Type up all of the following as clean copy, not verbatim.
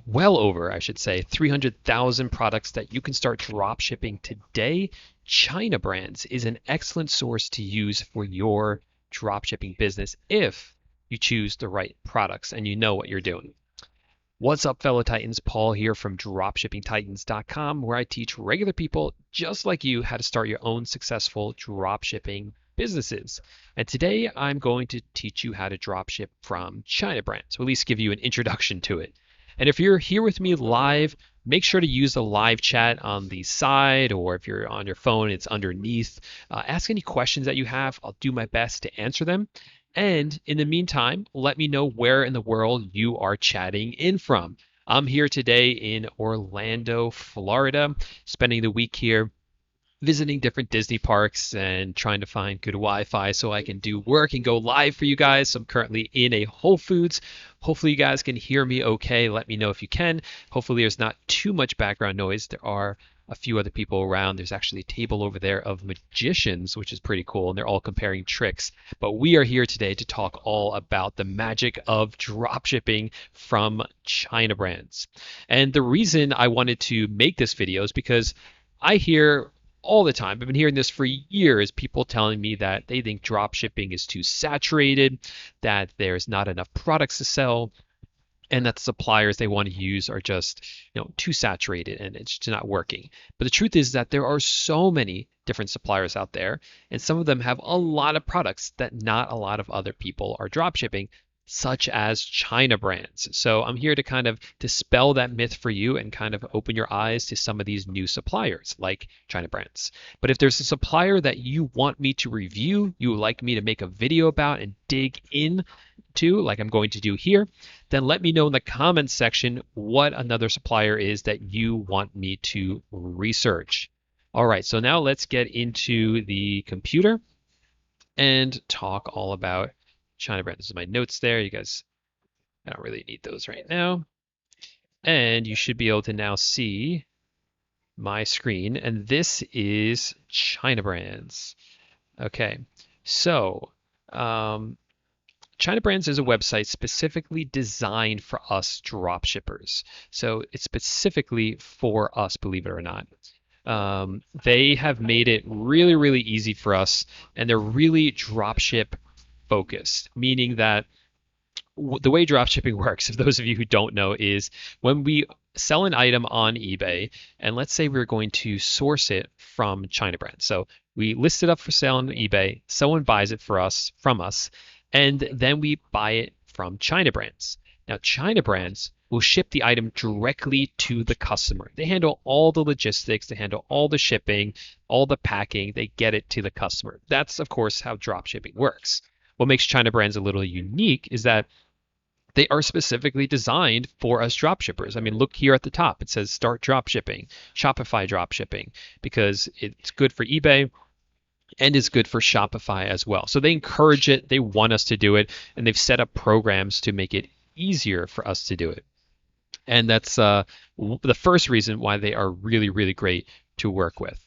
well over, I should say, 300,000 products that you can start drop shipping today, Chinabrands is an excellent source to use for your drop shipping business if you choose the right products and you know what you're doing. What's up, fellow Titans? Paul here from dropshippingtitans.com, where I teach regular people just like you how to start your own successful dropshipping businesses. And today I'm going to teach you how to dropship from Chinabrands, or at least give you an introduction to it. And if you're here with me live, make sure to use the live chat on the side, or if you're on your phone, it's underneath. Ask any questions that you have. I'll do my best to answer them. And in the meantime, let me know where in the world you are chatting in from. I'm here today in Orlando, Florida, spending the week here visiting different Disney parks and trying to find good Wi-Fi so I can do work and go live for you guys. So I'm currently in a Whole Foods. Hopefully you guys can hear me okay. Let me know if you can. Hopefully there's not too much background noise. There are a few other people around. There's actually a table over there of magicians, which is pretty cool, and they're all comparing tricks. But we are here today to talk all about the magic of dropshipping from Chinabrands. And the reason I wanted to make this video is because I hear all the time, I've been hearing this for years, people telling me that they think drop shipping is too saturated, that there's not enough products to sell, and that the suppliers they want to use are just, too saturated and it's just not working. But the truth is that there are so many different suppliers out there, and some of them have a lot of products that not a lot of other people are drop shipping, such as Chinabrands. So I'm here to kind of dispel that myth for you and kind of open your eyes to some of these new suppliers like Chinabrands. But if there's a supplier that you want me to review, you would like me to make a video about and dig in to, like I'm going to do here, then let me know in the comments section what another supplier is that you want me to research. All right, so now let's get into the computer and talk all about Chinabrands. This is my notes there. You guys, I don't really need those right now. And you should be able to now see my screen. And this is Chinabrands. Okay, so Chinabrands is a website specifically designed for us drop shippers. So it's specifically for us, believe it or not. They have made it really, really easy for us, and they're really dropship focused, meaning that the way dropshipping works, if those of you who don't know, is when we sell an item on eBay, and let's say we're going to source it from Chinabrands. So we list it up for sale on eBay, someone buys it from us, and then we buy it from Chinabrands. Now, Chinabrands will ship the item directly to the customer. They handle all the logistics, they handle all the shipping, all the packing, they get it to the customer. That's, of course, how dropshipping works. What makes Chinabrands a little unique is that they are specifically designed for us dropshippers. I mean, look here at the top. It says start dropshipping, Shopify dropshipping, because it's good for eBay and is good for Shopify as well. So they encourage it, they want us to do it, and they've set up programs to make it easier for us to do it. And that's the first reason why they are really, really great to work with.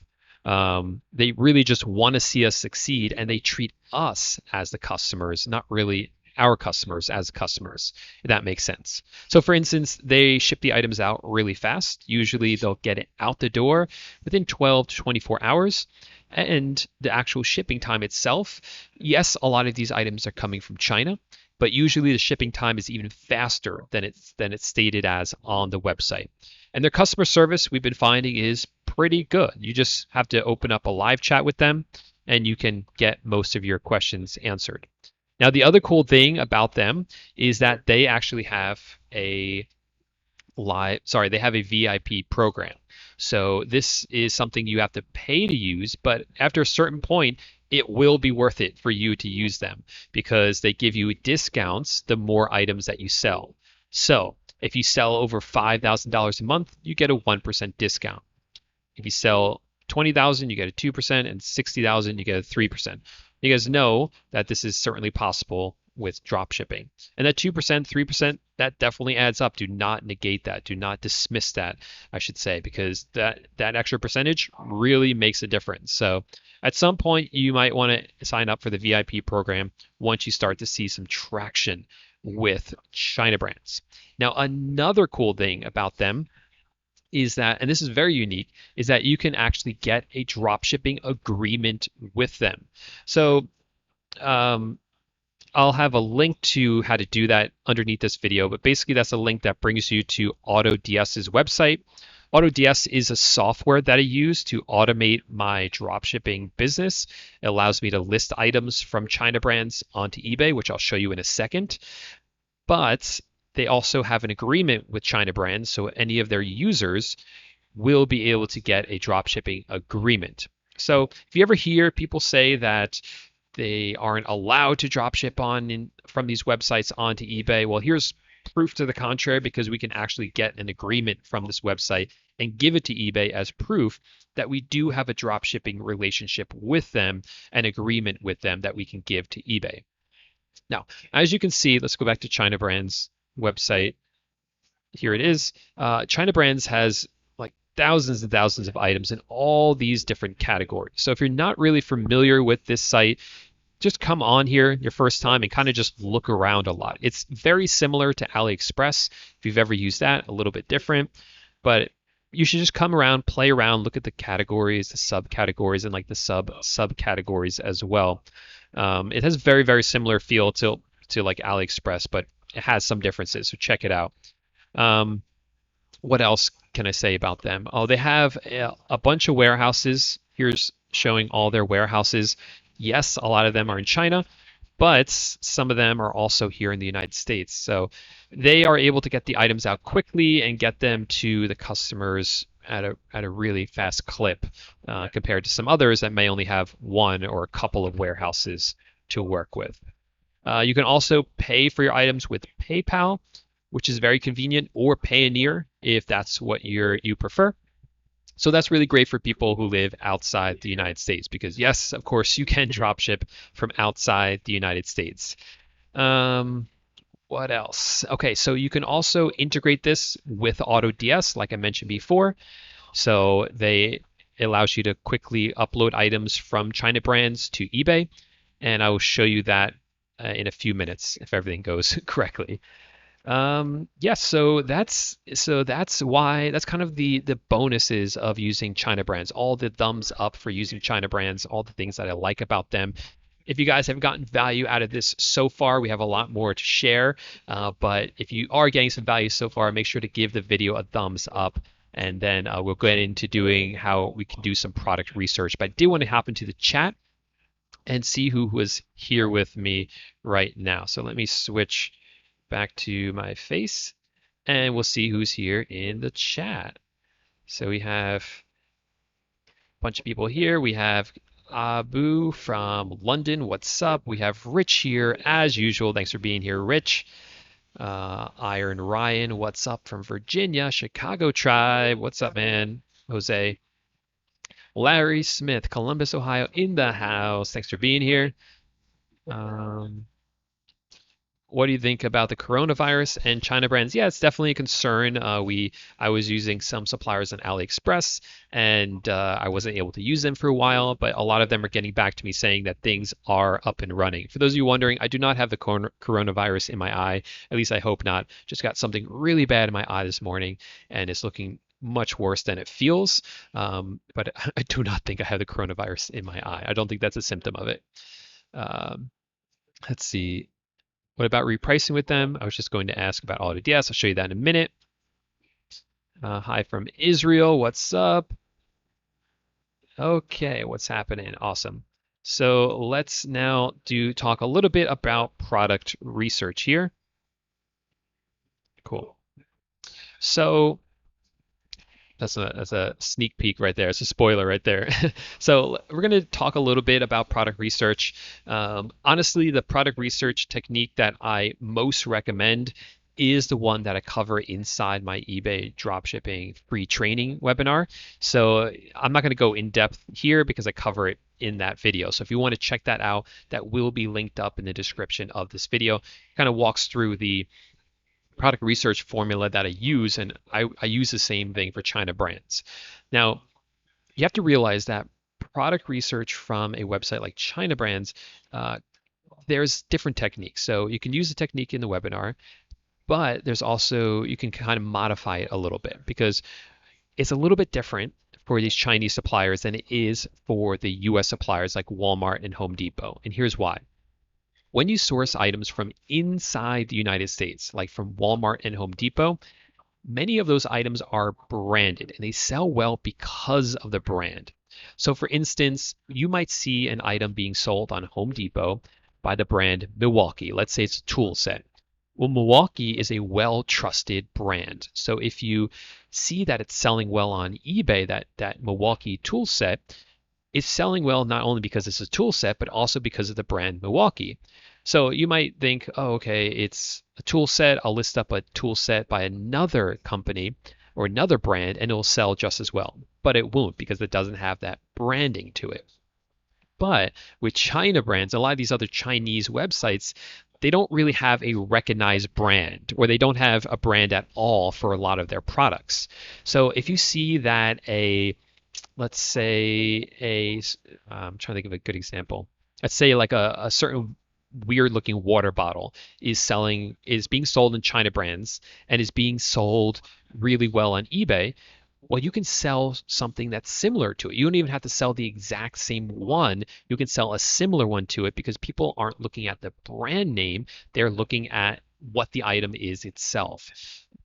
They really just want to see us succeed, and they treat us as the customers, not really our customers as customers, if that makes sense. So for instance, they ship the items out really fast. Usually they'll get it out the door within 12 to 24 hours. And the actual shipping time itself, yes, a lot of these items are coming from China, but usually the shipping time is even faster than it's stated as on the website. And their customer service, we've been finding, is pretty good. You just have to open up a live chat with them and you can get most of your questions answered. Now, the other cool thing about them is that they actually have a VIP program. So this is something you have to pay to use, but after a certain point, it will be worth it for you to use them because they give you discounts the more items that you sell. So if you sell over $5,000 a month, you get a 1% discount. If you sell 20,000, you get a 2%, and 60,000, you get a 3%. You guys know that this is certainly possible with drop shipping. And that 2%, 3%, that definitely adds up. Do not negate that. Do not dismiss that, I should say, because that extra percentage really makes a difference. So at some point, you might want to sign up for the VIP program once you start to see some traction with Chinabrands. Now, another cool thing about them is that, and this is very unique, is that you can actually get a dropshipping agreement with them. So um, I'll have a link to how to do that underneath this video, but basically that's a link that brings you to AutoDS's website. AutoDS is a software that I use to automate my dropshipping business. It allows me to list items from Chinabrands onto eBay, which I'll show you in a second. But they also have an agreement with Chinabrands, so any of their users will be able to get a dropshipping agreement. So if you ever hear people say that they aren't allowed to dropship from these websites onto eBay, well, here's proof to the contrary, because we can actually get an agreement from this website and give it to eBay as proof that we do have a dropshipping relationship with them, an agreement with them that we can give to eBay. Now, as you can see, let's go back to Chinabrands website. Here it is. Chinabrands has like thousands and thousands of items in all these different categories. So if you're not really familiar with this site, just come on here your first time and kind of just look around a lot. It's very similar to AliExpress. If you've ever used that, a little bit different, but you should just come around, play around, look at the categories, the subcategories, and like the subcategories as well. It has very, very similar feel to like AliExpress, but it has some differences. So check it out. Um, what else can I say about them? Oh, they have a bunch of warehouses. Here's showing all their warehouses. Yes, a lot of them are in China, but some of them are also here in the United States. So they are able to get the items out quickly and get them to the customers at a really fast clip compared to some others that may only have one or a couple of warehouses to work with. You can also pay for your items with PayPal, which is very convenient, or Payoneer if that's what you prefer. So that's really great for people who live outside the United States because, yes, of course, you can dropship from outside the United States. What else? Okay, so you can also integrate this with AutoDS, like I mentioned before. So it allows you to quickly upload items from Chinabrands to eBay, and I will show you that in a few minutes if everything goes correctly. Yes, so that's why that's kind of the bonuses of using Chinabrands, all the thumbs up for using Chinabrands, all the things that I like about them. If you guys have gotten value out of this so far, we have a lot more to share. But if you are getting some value so far, make sure to give the video a thumbs up, and then we'll get into doing how we can do some product research. But I did want to hop into the chat and see who was here with me right now. So let me switch back to my face and we'll see who's here in the chat. So we have a bunch of people here. We have Abu from London. What's up? We have Rich here as usual. Thanks for being here, Rich. Iron Ryan, what's up from Virginia? Chicago Tribe, what's up, man? Jose. Larry Smith, Columbus, Ohio, in the house. Thanks for being here. What do you think about the coronavirus and Chinabrands? Yeah, it's definitely a concern. I was using some suppliers on AliExpress, and I wasn't able to use them for a while, but a lot of them are getting back to me saying that things are up and running. For those of you wondering, I do not have the coronavirus in my eye. At least I hope not. Just got something really bad in my eye this morning, and it's looking much worse than it feels. But I do not think I have the coronavirus in my eye. I don't think that's a symptom of it. Let's see. What about repricing with them? I was just going to ask about AutoDS. I'll show you that in a minute. Hi from Israel. What's up? Okay, what's happening? Awesome. So let's now talk a little bit about product research here. Cool. So that's a sneak peek right there. It's a spoiler right there. So we're going to talk a little bit about product research. Honestly, the product research technique that I most recommend is the one that I cover inside my eBay dropshipping free training webinar. So I'm not going to go in depth here because I cover it in that video. So if you want to check that out, that will be linked up in the description of this video. It kind of walks through the product research formula that I use, and I use the same thing for Chinabrands. Now, you have to realize that product research from a website like Chinabrands, there's different techniques. So you can use the technique in the webinar, but there's also, you can kind of modify it a little bit because it's a little bit different for these Chinese suppliers than it is for the US suppliers like Walmart and Home Depot. And here's why. When you source items from inside the United States, like from Walmart and Home Depot, many of those items are branded and they sell well because of the brand. So, for instance, you might see an item being sold on Home Depot by the brand Milwaukee. Let's say it's a tool set. Well, Milwaukee is a well-trusted brand. So if you see that it's selling well on eBay, that Milwaukee tool set is selling well not only because it's a tool set, but also because of the brand Milwaukee. So you might think, oh, okay, it's a tool set. I'll list up a tool set by another company or another brand and it'll sell just as well. But it won't because it doesn't have that branding to it. But with Chinabrands, a lot of these other Chinese websites, they don't really have a recognized brand, or they don't have a brand at all for a lot of their products. So if you see that let's say I'm trying to think of a good example. Let's say like a certain weird looking water bottle is being sold in Chinabrands and is being sold really well on eBay. Well, you can sell something that's similar to it. You don't even have to sell the exact same one. You can sell a similar one to it because people aren't looking at the brand name. They're looking at what the item is itself.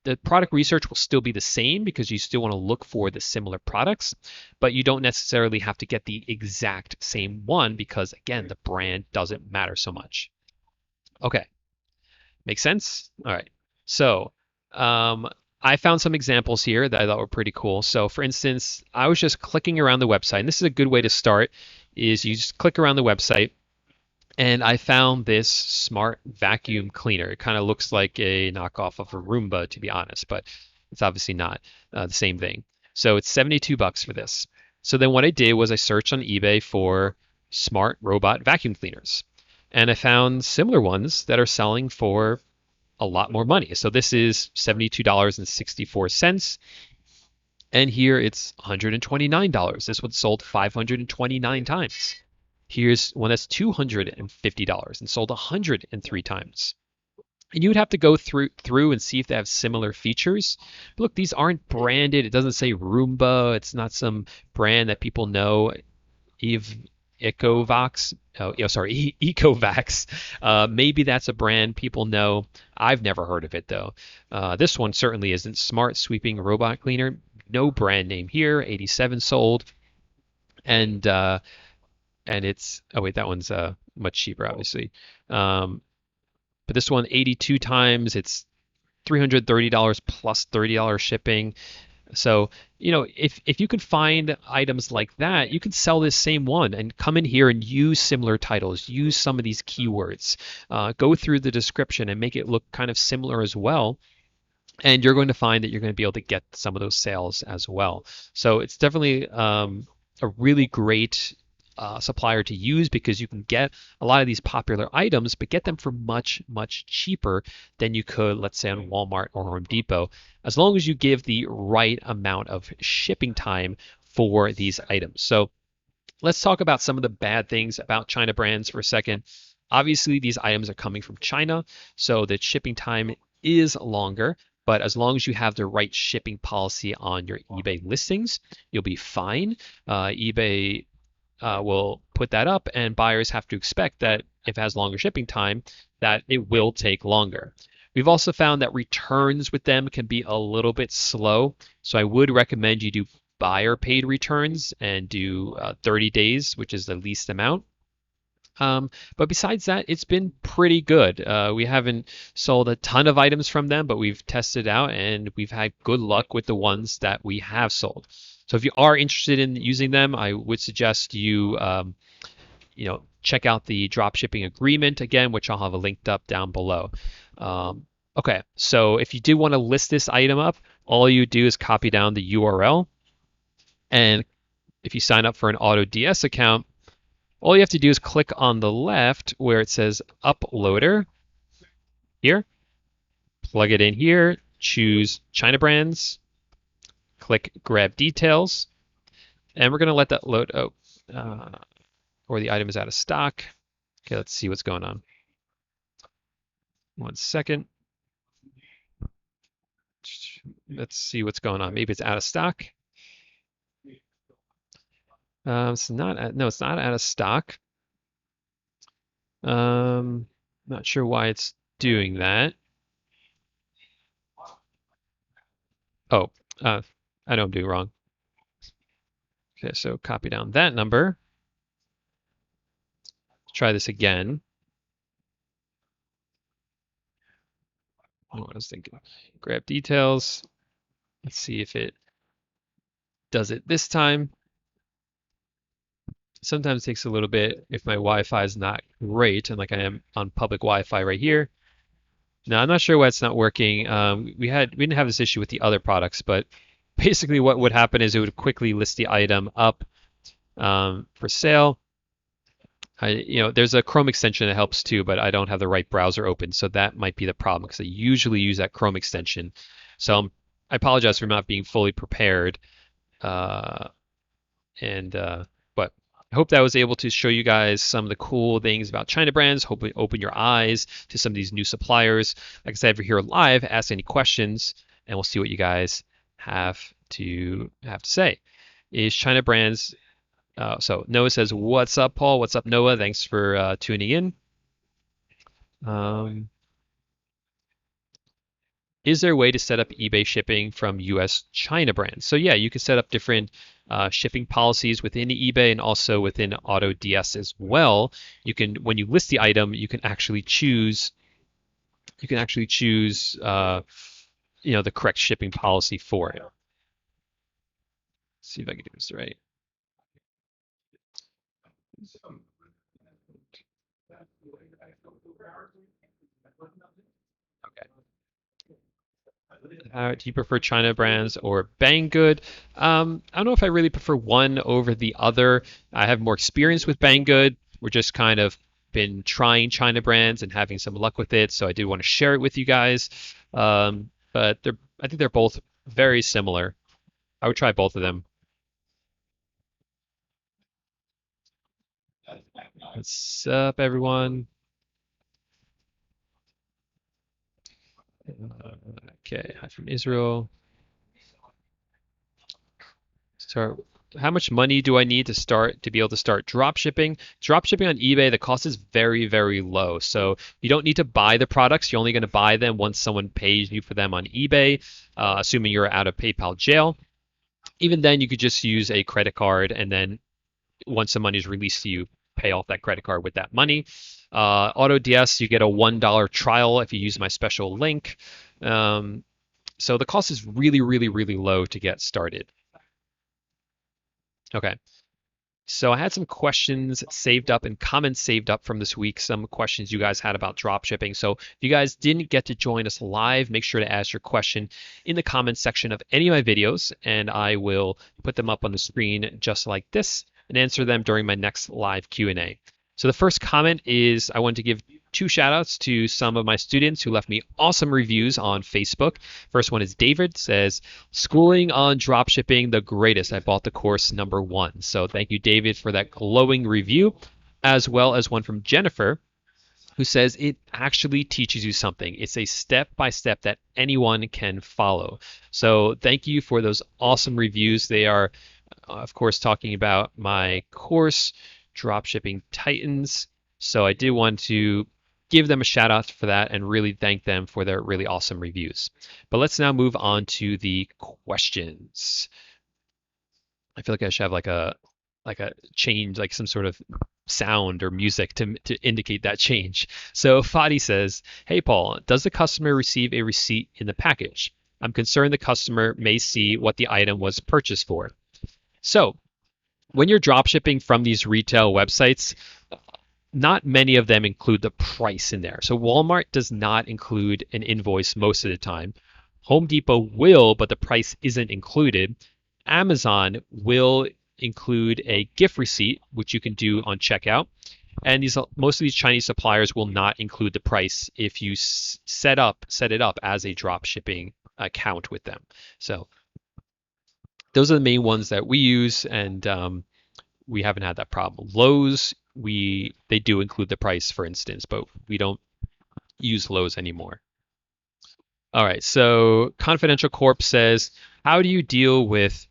The product research will still be the same because you still want to look for the similar products, but you don't necessarily have to get the exact same one because, again, the brand doesn't matter so much. Okay, make sense? All right. So, I found some examples here that I thought were pretty cool. So for instance, I was just clicking around the website, and this is a good way to start, is you just click around the website, and I found this smart vacuum cleaner. It kind of looks like a knockoff of a Roomba, to be honest, but it's obviously not the same thing. So it's $72 for this. So then what I did was I searched on eBay for smart robot vacuum cleaners, and I found similar ones that are selling for a lot more money. So this is $72.64. And here it's $129. This one sold 529 times. Here's one that's $250 and sold 103 times. And you would have to go through and see if they have similar features. But look, these aren't branded. It doesn't say Roomba. It's not some brand that people know. Ecovax. Oh, sorry, Ecovax. Maybe that's a brand people know. I've never heard of it though. This one certainly isn't. Smart Sweeping Robot Cleaner. No brand name here. 87 sold, and it's, oh wait, that one's much cheaper, obviously. But this one 82 times. It's $330 plus $30 shipping. So, if you can find items like that, you can sell this same one and come in here and use similar titles, use some of these keywords, go through the description and make it look kind of similar as well. And you're going to find that you're going to be able to get some of those sales as well. So it's definitely a really great supplier to use because you can get a lot of these popular items, but get them for much, much cheaper than you could, let's say, on Walmart or Home Depot, as long as you give the right amount of shipping time for these items. So let's talk about some of the bad things about Chinabrands for a second. Obviously, these items are coming from China, so the shipping time is longer. But as long as you have the right shipping policy on your eBay listings, you'll be fine. eBay will put that up, and buyers have to expect that if it has longer shipping time, that it will take longer. We've also found that returns with them can be a little bit slow, so I would recommend you do buyer paid returns and do 30 days, which is the least amount. But besides that, it's been pretty good. We haven't sold a ton of items from them, but we've tested out and we've had good luck with the ones that we have sold. So if you are interested in using them, I would suggest you, check out the dropshipping agreement again, which I'll have linked up down below. Okay, so if you do want to list this item up, all you do is copy down the URL. And if you sign up for an AutoDS account, all you have to do is click on the left where it says Uploader here, plug it in here, choose Chinabrands, click Grab Details, and we're going to let that load. Or the item is out of stock. Okay, let's see what's going on. 1 second. Let's see what's going on. Maybe it's out of stock. It's not. No, it's not out of stock. Not sure why it's doing that. Oh, I know I'm doing wrong. Okay, so copy down that number. Try this again. What I was thinking. Grab details. Let's see if it does it this time. Sometimes it takes a little bit if my Wi-Fi is not great, and like I am on public Wi-Fi right here. Now I'm not sure why it's not working. We didn't have this issue with the other products, but basically what would happen is it would quickly list the item up for sale. There's a Chrome extension that helps too, but I don't have the right browser open, so that might be the problem because I usually use that Chrome extension. So I apologize for not being fully prepared, but I hope that was able to show you guys some of the cool things about Chinabrands. Hopefully, open your eyes to some of these new suppliers. Like I said, if you're here live, ask any questions, and we'll see what you guys have to say. Is Chinabrands so Noah says, "What's up, Paul? What's up, Noah? Thanks for tuning in." Is there a way to set up eBay shipping from US Chinabrands? So yeah, you can set up different shipping policies within eBay and also within AutoDS as well. You can, when you list the item, you can actually choose. The correct shipping policy for it. Let's see if I can do this right. Okay. Do you prefer Chinabrands or Banggood? I don't know if I really prefer one over the other. I have more experience with Banggood. We're just kind of been trying Chinabrands and having some luck with it, so I do want to share it with you guys. But I think they're both very similar. I would try both of them. What's up, everyone? Okay, hi from Israel. So how much money do I need to be able to start drop shipping? Drop shipping on eBay, the cost is very, very low. So you don't need to buy the products. You're only going to buy them once someone pays you for them on eBay, assuming you're out of PayPal jail. Even then, you could just use a credit card, and then once the money is released to you, pay off that credit card with that money. AutoDS, you get a $1 trial if you use my special link. So the cost is really, really, really low to get started. Okay. So I had some questions saved up and comments saved up from this week, some questions you guys had about drop shipping. So if you guys didn't get to join us live, make sure to ask your question in the comments section of any of my videos, and I will put them up on the screen just like this and answer them during my next live Q&A. So the first comment is I want to give 2 shout outs to some of my students who left me awesome reviews on Facebook. First one is David, says, "Schooling on dropshipping, the greatest. I bought the course #1." So thank you, David, for that glowing review, as well as one from Jennifer, who says it actually teaches you something. It's a step-by-step that anyone can follow. So thank you for those awesome reviews. They are, of course, talking about my course, Dropshipping Titans. So I did want to give them a shout out for that and really thank them for their really awesome reviews. But let's now move on to the questions. I feel like I should have like a change, like some sort of sound or music to indicate that change. So Fadi says, "Hey Paul, does the customer receive a receipt in the package? I'm concerned the customer may see what the item was purchased for." So when you're dropshipping from these retail websites, not many of them include the price in there. So Walmart does not include an invoice most of the time. Home Depot will, but the price isn't included. Amazon will include a gift receipt, which you can do on checkout. And most of these Chinese suppliers will not include the price if you set it up as a drop shipping account with them. So those are the main ones that we use, and we haven't had that problem. Lowe's, they do include the price, for instance, but we don't use Lowe's anymore. All right, so Confidential Corp says, how do you deal with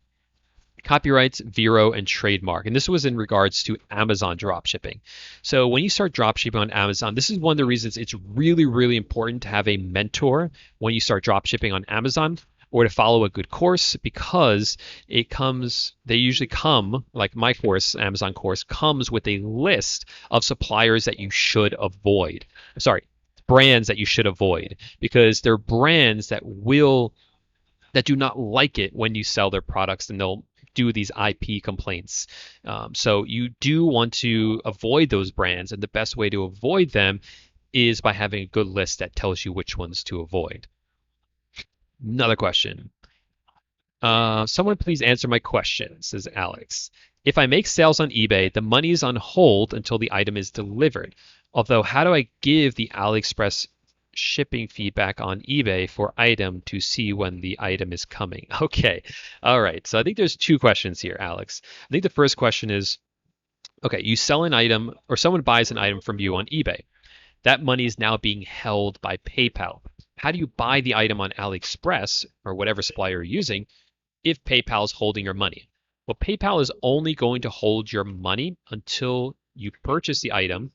copyrights, Vero, and trademark? And this was in regards to Amazon dropshipping. So when you start dropshipping on Amazon, this is one of the reasons it's really, really important to have a mentor when you start dropshipping on Amazon or to follow a good course because they usually come, like my course, Amazon course, comes with a list of suppliers that you should avoid. Sorry, brands that you should avoid because they're brands that do not like it when you sell their products and they'll do these IP complaints. So you do want to avoid those brands, and the best way to avoid them is by having a good list that tells you which ones to avoid. Another question. Someone please answer my question, says Alex. If I make sales on eBay, the money is on hold until the item is delivered. Although, how do I give the AliExpress shipping feedback on eBay for item to see when the item is coming? Okay. All right. So I think there's two questions here, Alex. I think the first question is, okay, you sell an item or someone buys an item from you on eBay. That money is now being held by PayPal. How do you buy the item on AliExpress or whatever supplier you're using if PayPal is holding your money? Well, PayPal is only going to hold your money until you purchase the item,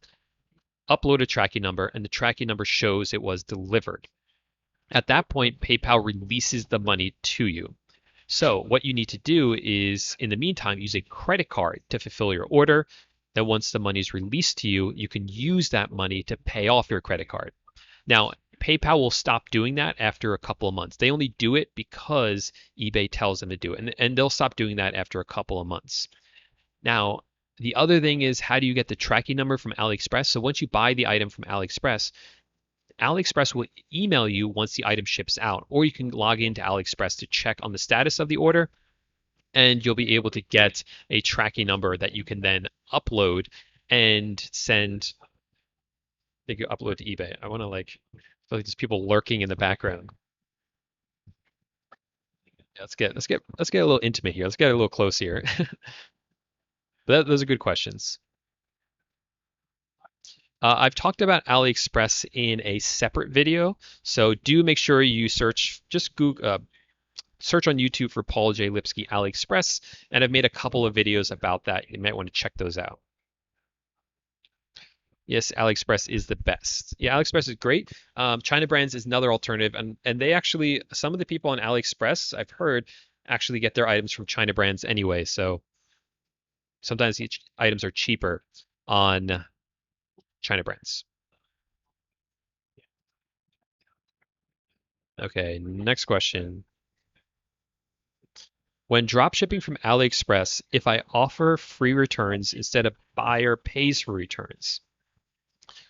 upload a tracking number, and the tracking number shows it was delivered. At that point, PayPal releases the money to you. So what you need to do is, in the meantime, use a credit card to fulfill your order. Then once the money is released to you, you can use that money to pay off your credit card. Now, PayPal will stop doing that after a couple of months. They only do it because eBay tells them to do it, and they'll stop doing that after a couple of months. Now, the other thing is, how do you get the tracking number from AliExpress? So once you buy the item from AliExpress, AliExpress will email you once the item ships out, or you can log into AliExpress to check on the status of the order, and you'll be able to get a tracking number that you can then upload and send. They can upload to eBay. I want to feel like there's people lurking in the background. Yeah, let's get a little intimate here. Let's get a little close here. Those are good questions. I've talked about AliExpress in a separate video, so do make sure you just Google, search on YouTube for Paul J. Lipsky AliExpress, and I've made a couple of videos about that. You might want to check those out. Yes, AliExpress is the best. Yeah, AliExpress is great. Chinabrands is another alternative, and they actually, some of the people on AliExpress, I've heard, actually get their items from Chinabrands anyway. So sometimes each items are cheaper on Chinabrands. Okay, next question. When drop shipping from AliExpress, if I offer free returns instead of buyer pays for returns,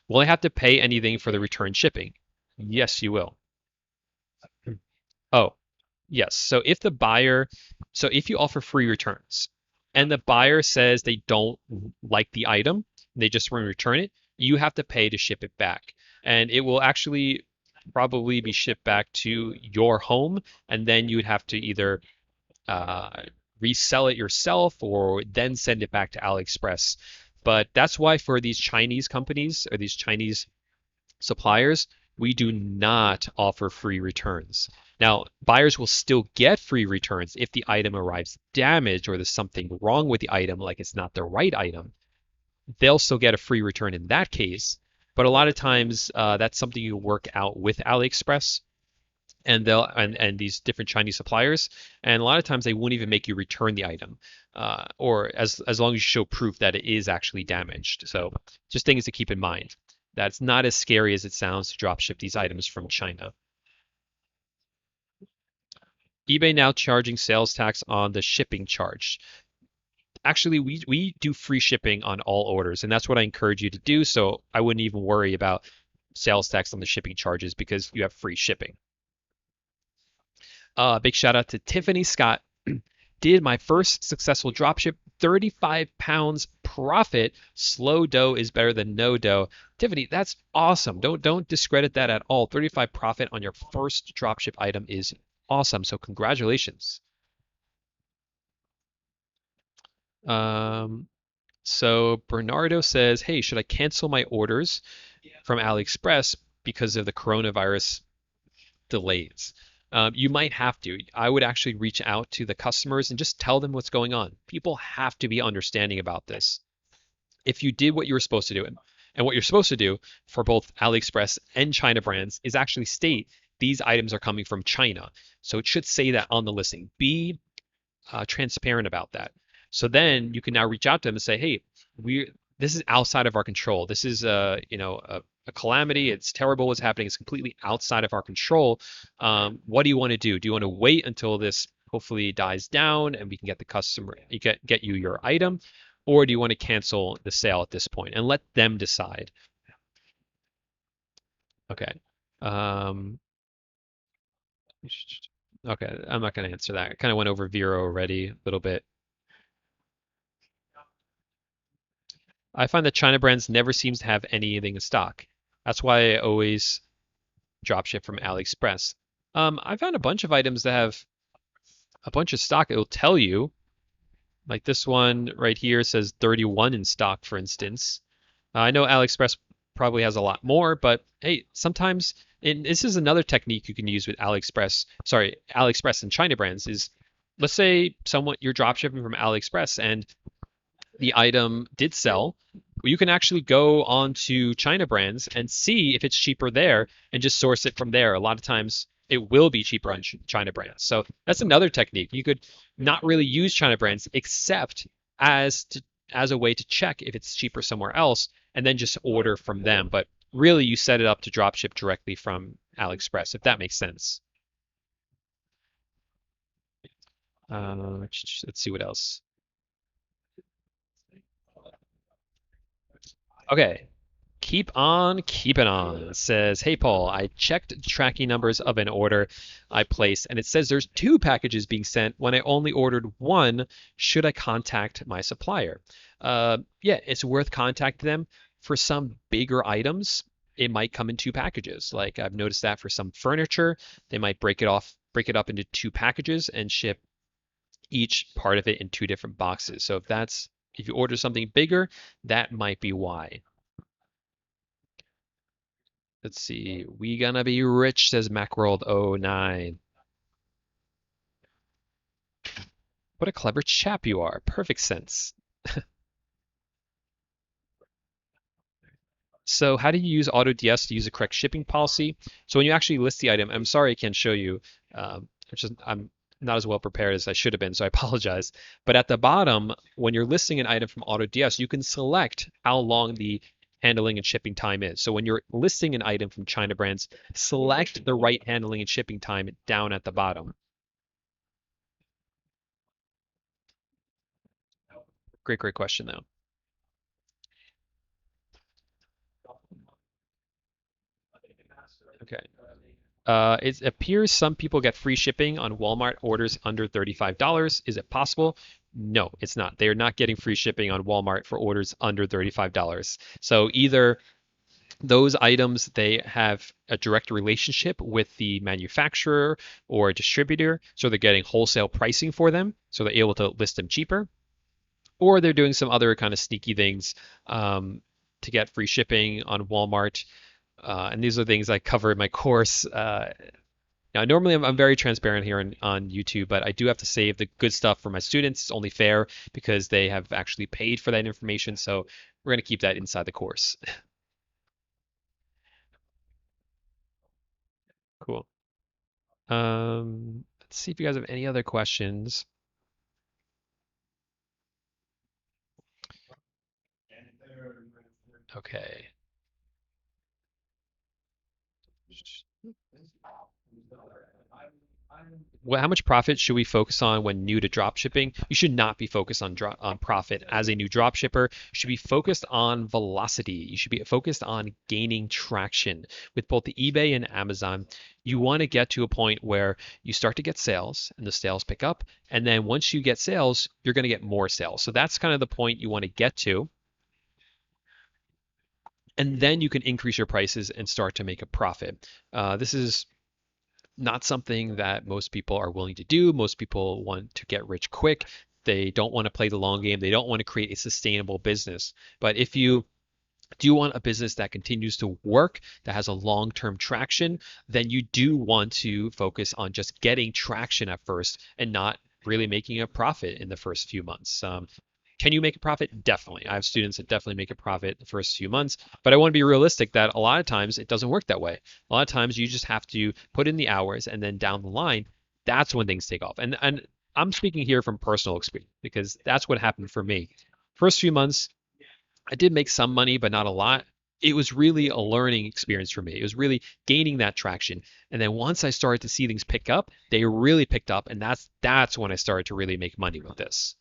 will I have to pay anything for the return shipping? Yes, you will. Oh, yes. So if you offer free returns and the buyer says they don't like the item, they just want to return it, you have to pay to ship it back. And it will actually probably be shipped back to your home, and then you would have to either uh, resell it yourself or then send it back to AliExpress. But that's why for these Chinese companies or these Chinese suppliers, we do not offer free returns. Now, buyers will still get free returns if the item arrives damaged or there's something wrong with the item, like it's not the right item. They'll still get a free return in that case. But a lot of times, that's something you work out with AliExpress and these different Chinese suppliers, and a lot of times they won't even make you return the item, or as long as you show proof that it is actually damaged. So just things to keep in mind. That's not as scary as it sounds to drop ship these items from China. eBay now charging sales tax on the shipping charge. Actually, we do free shipping on all orders, and that's what I encourage you to do. So I wouldn't even worry about sales tax on the shipping charges because you have free shipping. Big shout out to Tiffany Scott. Did my first successful dropship, 35 pounds profit. Slow dough is better than no dough. Tiffany, that's awesome. Don't discredit that at all. 35 profit on your first dropship item is awesome. So congratulations. Um, so Bernardo says, hey, should I cancel my orders from AliExpress because of the coronavirus delays. You might have to. I would actually reach out to the customers and just tell them what's going on. People have to be understanding about this. If you did what you were supposed to do, and what you're supposed to do for both AliExpress and China brands is actually state these items are coming from China. So it should say that on the listing. Be transparent about that. So then you can now reach out to them and say, hey, we this is outside of our control. This is a calamity. It's terrible what's happening. It's completely outside of our control. What do you want to do? Do you want to wait until this hopefully dies down and we can get the customer get you your item, or do you want to cancel the sale at this point and let them decide? Okay. Um, okay, I'm not going to answer that. I kind of went over Vero already a little bit. I find that China brands never seems to have anything in stock. That's why I always drop ship from AliExpress. I found a bunch of items that have a bunch of stock. It'll tell you, like this one right here says 31 in stock, for instance. I know AliExpress probably has a lot more, but hey, sometimes, and this is another technique you can use with AliExpress and China brands is, let's say someone you're drop shipping from AliExpress and the item did sell, you can actually go on to China brands and see if it's cheaper there and just source it from there. A lot of times it will be cheaper on China brands. So that's another technique. You could not really use China brands except as to, as a way to check if it's cheaper somewhere else and then just order from them. But really you set it up to drop ship directly from AliExpress, if that makes sense. Let's see what else. Okay, keep on keeping on. It says, hey Paul, I checked the tracking numbers of an order I placed and it says there's two packages being sent when I only ordered one. Should I contact my supplier? Yeah, it's worth contacting them. For some bigger items, it might come in two packages. Like I've noticed that for some furniture, they might break it up into two packages and ship each part of it in two different boxes. So if you order something bigger, that might be why. Let's see. We gonna be rich, says Macworld09. What a clever chap you are. Perfect sense. So how do you use AutoDS to use the correct shipping policy? So when you actually list the item, I'm sorry I can't show you. I'm not as well prepared as I should have been, so I apologize. But at the bottom, when you're listing an item from AutoDS, you can select how long the handling and shipping time is. So when you're listing an item from China Brands, select the right handling and shipping time down at the bottom. Great question though. Okay. It appears some people get free shipping on Walmart orders under $35. Is it possible? No, it's not. They are not getting free shipping on Walmart for orders under $35. So either those items, they have a direct relationship with the manufacturer or a distributor, so they're getting wholesale pricing for them, so they're able to list them cheaper, or they're doing some other kind of sneaky things to get free shipping on Walmart. And these are things I cover in my course. Now, normally I'm very transparent here on YouTube, but I do have to save the good stuff for my students. It's only fair because they have actually paid for that information. So we're going to keep that inside the course. Cool. Let's see if you guys have any other questions. Okay. How much profit should we focus on when new to drop shipping? You should not be focused on profit as a new drop shipper. You should be focused on velocity. You should be focused on gaining traction with both the eBay and Amazon. You want to get to a point where you start to get sales and the sales pick up. And then once you get sales, you're going to get more sales. So that's kind of the point you want to get to. And then you can increase your prices and start to make a profit. This is not something that most people are willing to do. Most people want to get rich quick. They don't want to play the long game. They don't want to create a sustainable business. But if you Do you want a business that continues to work, that has a long-term traction? Then you do want to focus on just getting traction at first and not really making a profit in the first few months. Can you make a profit? Definitely. I have students that definitely make a profit the first few months, but I want to be realistic that a lot of times it doesn't work that way. A lot of times you just have to put in the hours and then down the line, that's when things take off. And I'm speaking here from personal experience because that's what happened for me. First few months, I did make some money, but not a lot. It was really a learning experience for me. It was really gaining that traction. And then once I started to see things pick up, they really picked up, and that's when I started to really make money with this.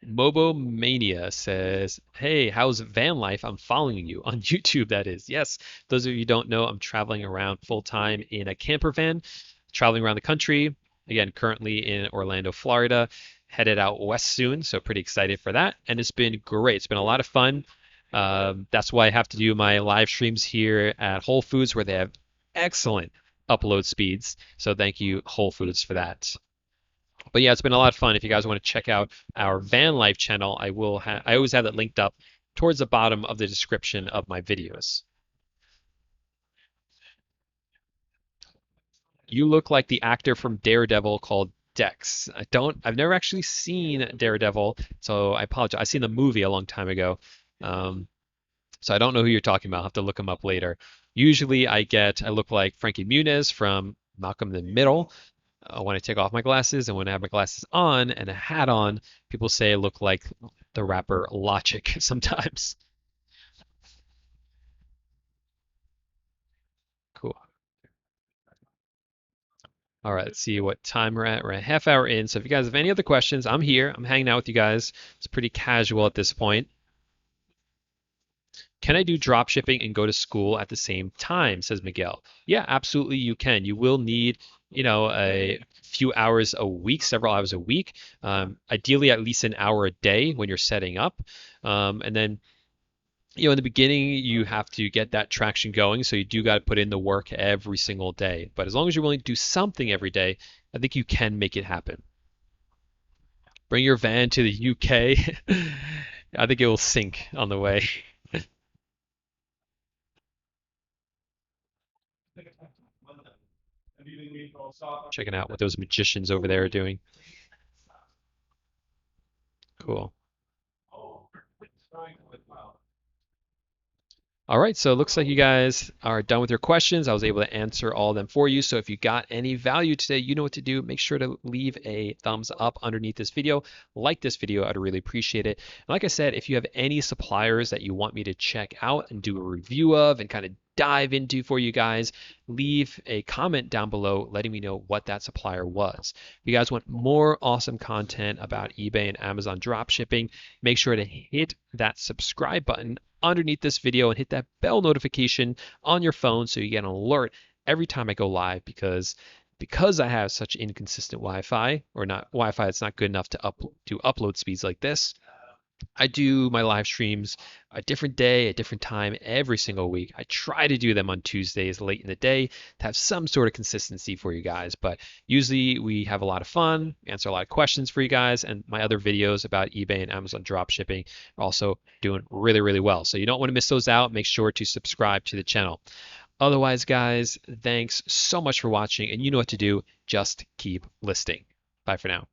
Mobo Mania says, "Hey, how's van life? I'm following you on YouTube, that is." Yes, those of you who don't know, I'm traveling around full time in a camper van, traveling around the country. Again, currently in Orlando, Florida, headed out west soon, so pretty excited for that. And it's been great. It's been a lot of fun. That's why I have to do my live streams here at Whole Foods, where they have excellent upload speeds. So thank you, Whole Foods, for that. But yeah, it's been a lot of fun. If you guys want to check out our van life channel, I always have it linked up towards the bottom of the description of my videos. You look like the actor from Daredevil called Dex. I've never actually seen Daredevil, so I apologize. I've seen the movie a long time ago. Um, so I don't know who you're talking about. I'll have to look him up later. Usually I look like Frankie Muniz from Malcolm in the Middle. When I take off my glasses and when I have my glasses on and a hat on, people say I look like the rapper Logic sometimes. Cool. All right, let's see what time we're at. We're a half hour in. So if you guys have any other questions, I'm here. I'm hanging out with you guys. It's pretty casual at this point. Can I do drop shipping and go to school at the same time? Says Miguel. Yeah, absolutely you can. You will need, a few hours a week, several hours a week. Ideally at least an hour a day when you're setting up. And then in the beginning, you have to get that traction going. So you do got to put in the work every single day. But as long as you're willing to do something every day, I think you can make it happen. Bring your van to the UK. I think it will sink on the way. Checking out what those magicians over there are doing. Cool. All right, so it looks like you guys are done with your questions. I was able to answer all of them for you. So if you got any value today, you know what to do. Make sure to leave a thumbs up underneath this video. Like this video, I'd really appreciate it. And like I said, if you have any suppliers that you want me to check out and do a review of and kind of dive into for you guys, leave a comment down below letting me know what that supplier was. If you guys want more awesome content about eBay and Amazon drop shipping, make sure to hit that subscribe button underneath this video and hit that bell notification on your phone so you get an alert every time I go live because I have such inconsistent Wi-Fi or not Wi-Fi that's not good enough to do upload speeds like this. I do my live streams a different day, a different time every single week. I try to do them on Tuesdays late in the day to have some sort of consistency for you guys. But usually we have a lot of fun, answer a lot of questions for you guys, and my other videos about eBay and Amazon drop shipping are also doing really, really well. So you don't want to miss those out. Make sure to subscribe to the channel. Otherwise, guys, thanks so much for watching, and you know what to do. Just keep listing. Bye for now.